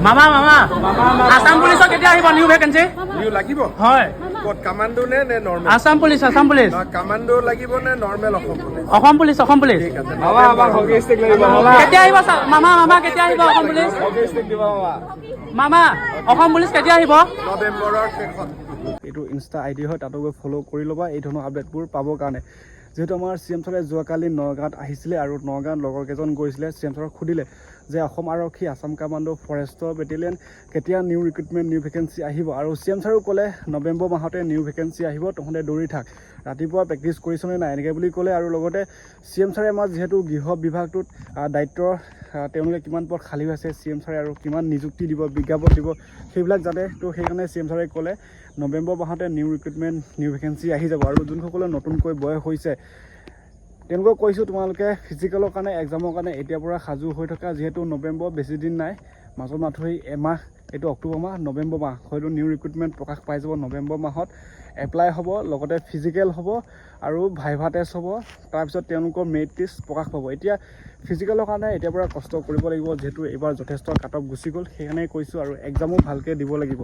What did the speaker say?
মামা আসাম পুলিচৰ কেতিয়া আহিব নিউ ভেকেঞ্চি? নিউ লাগিব হয় ক'ত কামাণ্ডো নে নৰ্মেল আসাম পুলিচ কামাণ্ডো লাগিব নে নৰ্মেল অসম পুলিচ ঠিক আছে মামা আমাক হকি ষ্টিক লাগিব কেতিয়া আহিব মামা কেতিয়া আহিব অসম পুলিচ? হকি ষ্টিক দিব মামা অসম পুলিচ কেতিয়া আহিব? নৱেম্বৰৰ শেষত এইটো ইনষ্টা আইডি হয়, তাতো গৈ ফ'ল' কৰি ল'বা এই ধৰণৰ আপডেটবোৰ পাবৰ কাৰণে। যিহেতু আমাৰ চি এম ছাৰে যোৱাকালি নগাঁৱত আহিছিলে আৰু নগাঁৱত লগৰ কেইজন গৈছিলে, চি এম ছাৰক সুধিলে যে অসম আৰক্ষী, আছাম কামাণ্ডো, ফৰেষ্টৰ বেটেলিয়ন কেতিয়া নিউ ৰিক্ৰুটমেণ্ট নিউ ভেকেঞ্চি আহিব, আৰু চি এম ছাৰেও ক'লে নৱেম্বৰ মাহতে নিউ ভেকেঞ্চি আহিব, তহঁতে দৌৰি থাক, ৰাতিপুৱা প্ৰেক্টিছ কৰিছনে নাই এনেকৈ বুলি ক'লে। আৰু লগতে চি এম ছাৰে আমাৰ যিহেতু গৃহ বিভাগটোত দায়িত্বৰ তেওঁলোকে কিমান পদ খালী হৈ আছে, চি এম ছাৰে আৰু কিমান নিযুক্তি দিব, বিজ্ঞাপন দিব সেইবিলাক যাতে, তো সেইকাৰণে চি এম ছাৰে ক'লে নৱেম্বৰ মাহতে নিউ ৰিক্ৰুটমেণ্ট নিউ ভেকেঞ্চি আহি যাব। আৰু যোনসকলে নতুনকৈ বয়স হৈছে তেওঁলোকক কৈছোঁ তোমালোকে ফিজিকেলৰ কাৰণে এক্সামৰ কাৰণে এতিয়াৰ পৰা সাজু হৈ থকা, যিহেতু নৱেম্বৰ বেছি দিন নাই, মাজত মাথৰি এমাহ, এইটো অক্টোবৰ মাহ, নৱেম্বৰ মাহ হয়তো নিউ ৰিক্ৰুটমেণ্ট প্ৰকাশ পাই যাব। নৱেম্বৰ মাহত এপ্লাই হ'ব, লগতে ফিজিকেল হ'ব আৰু ভাইভা টেষ্ট হ'ব, তাৰপিছত তেওঁলোকৰ মেৰিট লিষ্ট প্ৰকাশ পাব। এতিয়া ফিজিকেলৰ কাৰণে এতিয়াৰ পৰা কষ্ট কৰিব লাগিব, যিহেতু এইবাৰ যথেষ্ট কাট অফ গুচি গ'ল, সেইকাৰণে কৈছোঁ, আৰু এক্সামো ভালকৈ দিব লাগিব।